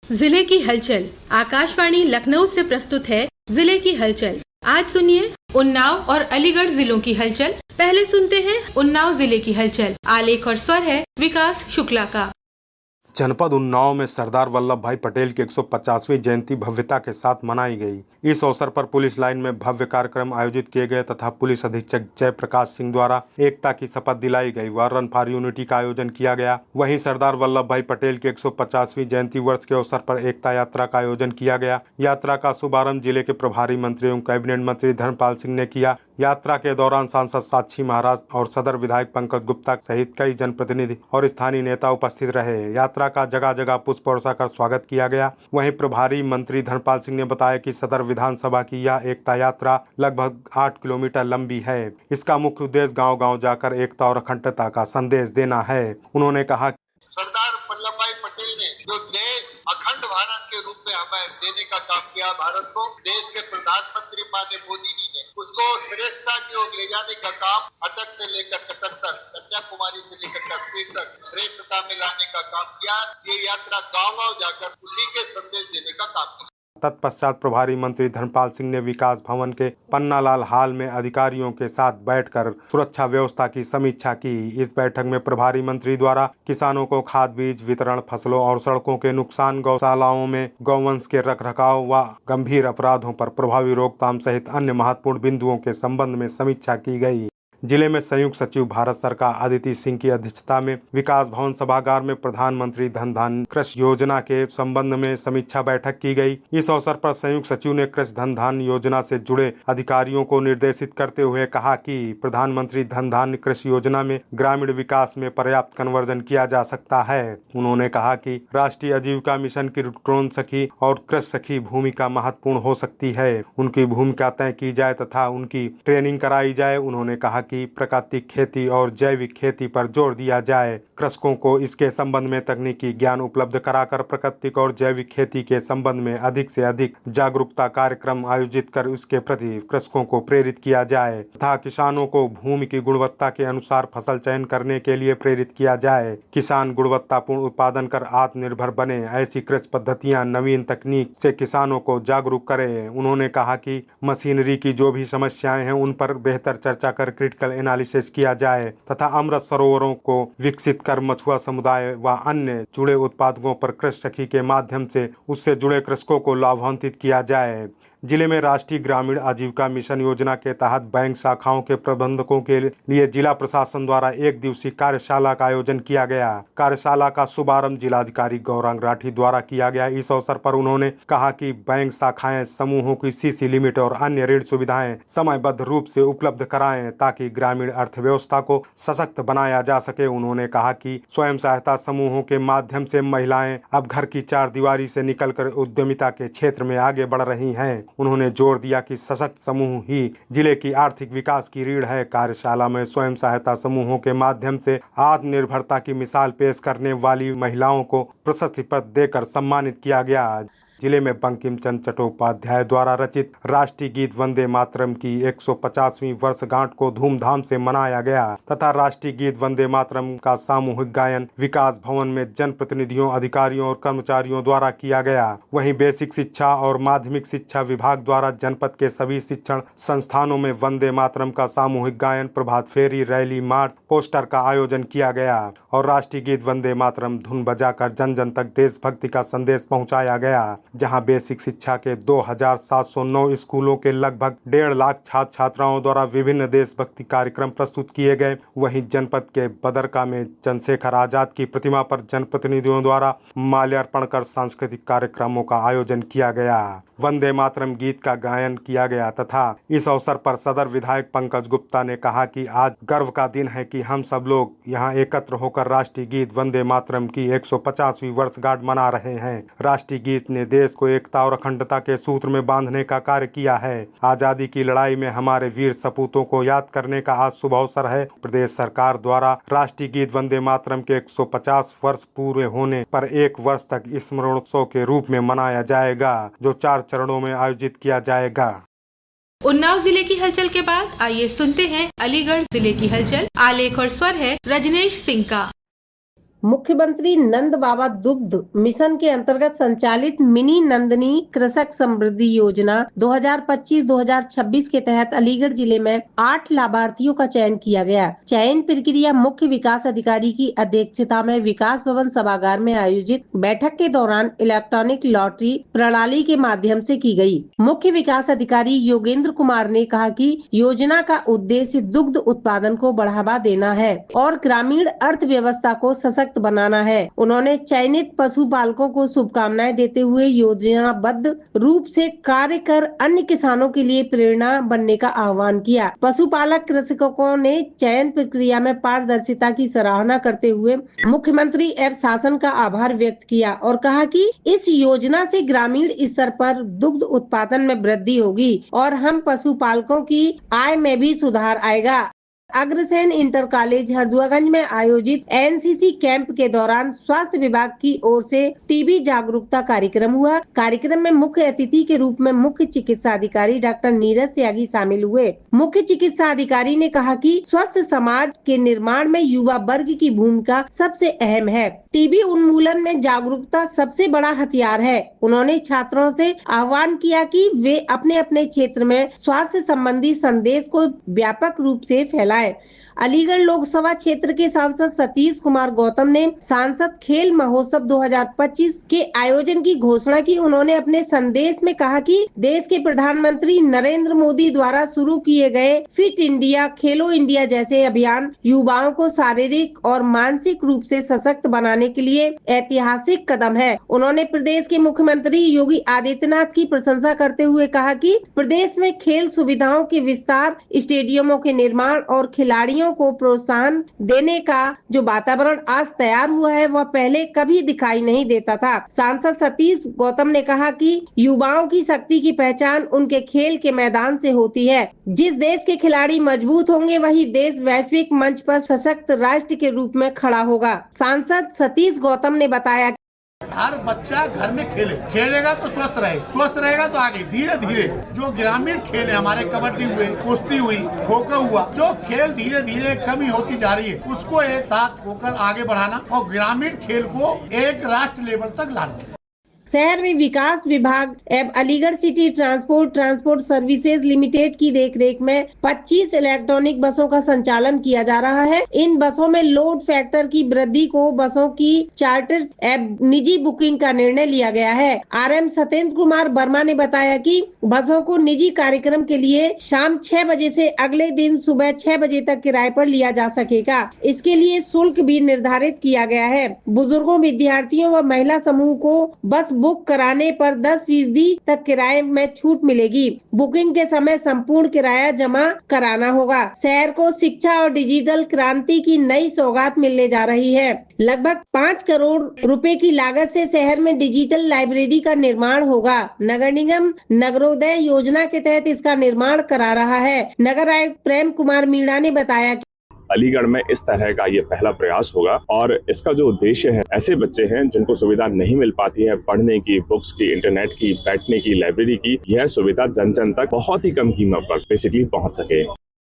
जिले की हलचल। आकाशवाणी लखनऊ से प्रस्तुत है जिले की हलचल। आज सुनिए उन्नाव और अलीगढ़ जिलों की हलचल। पहले सुनते हैं उन्नाव जिले की हलचल। आलेख और स्वर है विकास शुक्ला का। जनपद उन्नाव में सरदार वल्लभ भाई पटेल की 150वीं जयंती भव्यता के साथ मनाई गई। इस अवसर पर पुलिस लाइन में भव्य कार्यक्रम आयोजित किए गए तथा पुलिस अधीक्षक जयप्रकाश सिंह द्वारा एकता की शपथ दिलाई गई व रन फॉर यूनिटी का आयोजन किया गया। वहीं सरदार वल्लभ भाई पटेल की 150वीं जयंती वर्ष के अवसर पर एकता यात्रा का आयोजन किया गया। यात्रा का शुभारंभ जिले के प्रभारी मंत्री एवं कैबिनेट मंत्री धर्मपाल सिंह ने किया। यात्रा के दौरान सांसद साक्षी महाराज और सदर विधायक पंकज गुप्ता सहित कई जनप्रतिनिधि और स्थानीय नेता उपस्थित रहे। यात्रा का जगह जगह पुष्प वर्षा कर स्वागत किया गया। वहीं प्रभारी मंत्री धर्मपाल सिंह ने बताया कि सदर विधानसभा की यह एकता यात्रा लगभग 8 किलोमीटर लंबी है। इसका मुख्य उद्देश्य गांव-गांव जाकर एकता और अखंडता का संदेश देना है। उन्होंने कहा, सरदार वल्लभ भाई पटेल ने जो देश अखंड भारत के रूप में हमें देने का काम किया, भारत को देश के प्रधानमंत्री माननीय मोदी जी ने उसको श्रेष्ठता की ओर ले जाने का काम अटक से लेकर कटक तक, कन्याकुमारी से लेकर कश्मीर तक श्रेष्ठता में लाने का काम किया। ये यात्रा गाँव-गाँव जाकर उसी के संदेश देने का काम किया। तत्पश्चात प्रभारी मंत्री धर्मपाल सिंह ने विकास भवन के पन्नालाल हाल में अधिकारियों के साथ बैठकर सुरक्षा व्यवस्था की समीक्षा की। इस बैठक में प्रभारी मंत्री द्वारा किसानों को खाद बीज वितरण, फसलों और सड़कों के नुकसान, गौशालाओं में गौवंश के रखरखाव व गंभीर अपराधों पर प्रभावी रोकथाम सहित अन्य महत्वपूर्ण बिंदुओं के संबंध में समीक्षा की गई। जिले में संयुक्त सचिव भारत सरकार अदिति सिंह की अध्यक्षता में विकास भवन सभागार में प्रधानमंत्री धन धान्य कृषि योजना के संबंध में समीक्षा बैठक की गई। इस अवसर पर संयुक्त सचिव ने कृषि धन धान्य योजना से जुड़े अधिकारियों को निर्देशित करते हुए कहा कि प्रधानमंत्री धन धान्य कृषि योजना में ग्रामीण विकास में पर्याप्त कन्वर्जन किया जा सकता है। उन्होंने कहा कि राष्ट्रीय आजीविका मिशन की ड्रोन सखी और कृषि सखी भूमिका महत्वपूर्ण हो सकती है। उनकी भूमिका तय की जाए तथा उनकी ट्रेनिंग कराई जाए। उन्होंने कहा कि प्राकृतिक खेती और जैविक खेती पर जोर दिया जाए। कृषकों को इसके संबंध में तकनीकी ज्ञान उपलब्ध कराकर प्राकृतिक और जैविक खेती के संबंध में अधिक से अधिक जागरूकता कार्यक्रम आयोजित कर उसके प्रति कृषकों को प्रेरित किया जाए तथा किसानों को भूमि की गुणवत्ता के अनुसार फसल चयन करने के लिए प्रेरित किया जाए। किसान गुणवत्तापूर्ण उत्पादन कर आत्मनिर्भर बने, ऐसी कृषि पद्धतियां नवीन तकनीक से किसानों को जागरूक करें। उन्होंने कहा कि मशीनरी की जो भी समस्याएं हैं उन पर बेहतर चर्चा कर क्रिटिकल एनालिसिस किया जाए तथा अमृत सरोवरों को विकसित कर मछुआ समुदाय व अन्य जुड़े उत्पादकों पर कृषि सखी के माध्यम से उससे जुड़े कृषकों को लाभान्वित किया जाए। जिले में राष्ट्रीय ग्रामीण आजीविका मिशन योजना के तहत बैंक शाखाओं के प्रबंधकों के लिए जिला प्रशासन द्वारा एक दिवसीय कार्यशाला का आयोजन किया गया। कार्यशाला का शुभारंभ जिलाधिकारी गौरांग राठी द्वारा किया गया। इस अवसर पर उन्होंने कहा कि बैंक शाखाएं समूहों की सीसी लिमिट और अन्य ऋण सुविधाएं समयबद्ध रूप से उपलब्ध कराएं ताकि ग्रामीण अर्थव्यवस्था को सशक्त बनाया जा सके। उन्होंने कहा कि स्वयं सहायता समूहों के माध्यम से महिलाएं अब घर की चार दीवारी से निकलकर उद्यमिता के क्षेत्र में आगे बढ़ रही हैं। उन्होंने जोर दिया कि सशक्त समूह ही जिले की आर्थिक विकास की रीढ़ है। कार्यशाला में स्वयं सहायता समूहों के माध्यम से आत्मनिर्भरता की मिसाल पेश करने वाली महिलाओं को प्रशस्ति पत्र देकर सम्मानित किया गया। जिले में बंकिम चंद्र चट्टोपाध्याय द्वारा रचित राष्ट्रीय गीत वंदे मातरम की 150वीं वर्षगांठ को धूमधाम से मनाया गया तथा राष्ट्रीय गीत वंदे मातरम का सामूहिक गायन विकास भवन में जनप्रतिनिधियों, अधिकारियों और कर्मचारियों द्वारा किया गया। वहीं बेसिक शिक्षा और माध्यमिक शिक्षा विभाग द्वारा जनपद के सभी शिक्षण संस्थानों में वंदे मातरम का सामूहिक गायन, प्रभात फेरी, रैली, मार्च, पोस्टर का आयोजन किया गया और राष्ट्रीय गीत वंदे मातरम धुन बजाकर जन जन तक देशभक्ति का संदेश पहुंचाया गया। जहां बेसिक शिक्षा के 2709 स्कूलों के लगभग 1.5 लाख छात्र छात्राओं द्वारा विभिन्न देशभक्ति कार्यक्रम प्रस्तुत किए गए। वहीं जनपद के बदरका में चंद्रशेखर आजाद की प्रतिमा पर जनप्रतिनिधियों द्वारा माल्यार्पण कर सांस्कृतिक कार्यक्रमों का आयोजन किया गया। वंदे मातरम गीत का गायन किया गया तथा इस अवसर पर सदर विधायक पंकज गुप्ता ने कहा कि आज गर्व का दिन है कि हम सब लोग यहाँ एकत्र होकर राष्ट्रीय गीत वंदे मातरम की 150वीं वर्षगांठ मना रहे हैं। राष्ट्रीय गीत ने देश को एकता और अखंडता के सूत्र में बांधने का कार्य किया है। आजादी की लड़ाई में हमारे वीर सपूतों को याद करने का आज शुभ अवसर है। प्रदेश सरकार द्वारा राष्ट्रीय गीत वंदे मातरम के 150 वर्ष पूरे होने पर 1 वर्ष तक स्मरणोत्सव के रूप में मनाया जाएगा, जो 4 चरणों में आयोजित किया जाएगा। उन्नाव जिले की हलचल के बाद आइए सुनते हैं अलीगढ़ जिले की हलचल। आलेख और स्वर है रजनेश सिंह का। मुख्यमंत्री नंद बाबा दुग्ध मिशन के अंतर्गत संचालित मिनी नंदनी कृषक समृद्धि योजना 2025-2026 के तहत अलीगढ़ जिले में 8 लाभार्थियों का चयन किया गया। चयन प्रक्रिया मुख्य विकास अधिकारी की अध्यक्षता में विकास भवन सभागार में आयोजित बैठक के दौरान इलेक्ट्रॉनिक लॉटरी प्रणाली के माध्यम से की गई। मुख्य विकास अधिकारी योगेंद्र कुमार ने कहा कि योजना का उद्देश्य दुग्ध उत्पादन को बढ़ावा देना है और ग्रामीण अर्थव्यवस्था को सशक्त बनाना है। उन्होंने चयनित पशुपालकों को शुभकामनाएं देते हुए योजनाबद्ध रूप से कार्य कर अन्य किसानों के लिए प्रेरणा बनने का आह्वान किया। पशुपालक कृषकों ने चयन प्रक्रिया में पारदर्शिता की सराहना करते हुए मुख्यमंत्री एवं शासन का आभार व्यक्त किया और कहा कि इस योजना से ग्रामीण स्तर पर दुग्ध उत्पादन में वृद्धि होगी और हम पशुपालकों की आय में भी सुधार आएगा। अग्रसेन इंटर कॉलेज हरदुआगंज में आयोजित एनसीसी कैंप के दौरान स्वास्थ्य विभाग की ओर से टीबी जागरूकता कार्यक्रम हुआ। कार्यक्रम में मुख्य अतिथि के रूप में मुख्य चिकित्सा अधिकारी डॉक्टर नीरज त्यागी शामिल हुए। मुख्य चिकित्सा अधिकारी ने कहा कि स्वस्थ समाज के निर्माण में युवा वर्ग की भूमिका सबसे अहम है। टीबी उन्मूलन में जागरूकता सबसे बड़ा हथियार है। उन्होंने छात्रों से आह्वान किया कि वे अपने अपने क्षेत्र में स्वास्थ्य संबंधी संदेश को व्यापक रूप से फैलाएं। अलीगढ़ लोकसभा क्षेत्र के सांसद सतीश कुमार गौतम ने सांसद खेल महोत्सव 2025 के आयोजन की घोषणा की। उन्होंने अपने संदेश में कहा कि देश के प्रधानमंत्री नरेंद्र मोदी द्वारा शुरू किए गए फिट इंडिया, खेलो इंडिया जैसे अभियान युवाओं को शारीरिक और मानसिक रूप से सशक्त बनाने के लिए ऐतिहासिक कदम है। उन्होंने प्रदेश के मुख्यमंत्री योगी आदित्यनाथ की प्रशंसा करते हुए कहा कि प्रदेश में खेल सुविधाओं के विस्तार, स्टेडियमों के निर्माण और खिलाड़ियों को प्रोत्साहन देने का जो वातावरण आज तैयार हुआ है वह पहले कभी दिखाई नहीं देता था। सांसद सतीश गौतम ने कहा कि युवाओं की शक्ति की पहचान उनके खेल के मैदान से होती है। जिस देश के खिलाड़ी मजबूत होंगे वही देश वैश्विक मंच पर सशक्त राष्ट्र के रूप में खड़ा होगा। सांसद सतीश गौतम ने बताया हर बच्चा घर में खेलेगा तो स्वस्थ रहेगा तो आगे धीरे धीरे जो ग्रामीण खेल है हमारे कबड्डी हुए, कुश्ती हुई, खो-खो हुआ, जो खेल धीरे धीरे कमी होती जा रही है उसको एक साथ होकर आगे बढ़ाना और ग्रामीण खेल को एक राष्ट्र लेवल तक लाना। शहर में विकास विभाग एवं Aligarh city transport services limited की देखरेख में 25 इलेक्ट्रॉनिक बसों का संचालन किया जा रहा है। इन बसों में लोड फैक्टर की वृद्धि को बसों की चार्टर एवं निजी बुकिंग का निर्णय लिया गया है। आरएम सत्येंद्र कुमार वर्मा ने बताया कि बसों को निजी कार्यक्रम के लिए शाम 6 बजे से अगले दिन सुबह 6 बजे तक किराए पर लिया जा सकेगा। इसके लिए शुल्क भी निर्धारित किया गया है। बुजुर्गों, विद्यार्थियों व महिला समूह को बस बुक कराने पर 10% तक किराए में छूट मिलेगी। बुकिंग के समय संपूर्ण किराया जमा कराना होगा। शहर को शिक्षा और डिजिटल क्रांति की नई सौगात मिलने जा रही है। लगभग 5 करोड़ रुपए की लागत से शहर में डिजिटल लाइब्रेरी का निर्माण होगा। नगर निगम नगरोदय योजना के तहत इसका निर्माण करा रहा है। नगर आयुक्त प्रेम कुमार मीणा ने बताया कि अलीगढ़ में इस तरह का ये पहला प्रयास होगा और इसका जो उद्देश्य है, ऐसे बच्चे हैं जिनको सुविधा नहीं मिल पाती है पढ़ने की, बुक्स की, इंटरनेट की, बैठने की, लाइब्रेरी की, यह सुविधा जन जन तक बहुत ही कम कीमत पर बेसिकली पहुंच सके।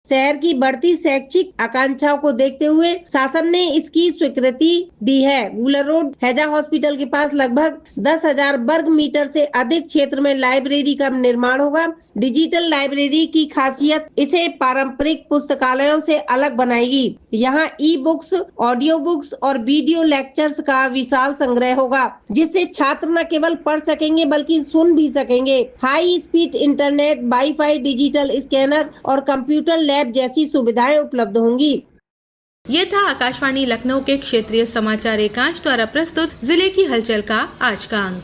शहर की बढ़ती शैक्षिक आकांक्षाओं को देखते हुए शासन ने इसकी स्वीकृति दी है। गुलर रोड हैजा हॉस्पिटल के पास लगभग 10,000 वर्ग मीटर से अधिक क्षेत्र में लाइब्रेरी का निर्माण होगा। डिजिटल लाइब्रेरी की खासियत इसे पारंपरिक पुस्तकालयों से अलग बनाएगी। यहाँ ई बुक्स, ऑडियो बुक्स और वीडियो लेक्चर्स का विशाल संग्रह होगा, जिससे छात्र न केवल पढ़ सकेंगे बल्कि सुन भी सकेंगे। High speed internet, wifi, digital scanner और कंप्यूटर लैब जैसी सुविधाएं उपलब्ध होंगी। ये था आकाशवाणी लखनऊ के क्षेत्रीय समाचार एकांश द्वारा प्रस्तुत जिले की हलचल का आज का अंक।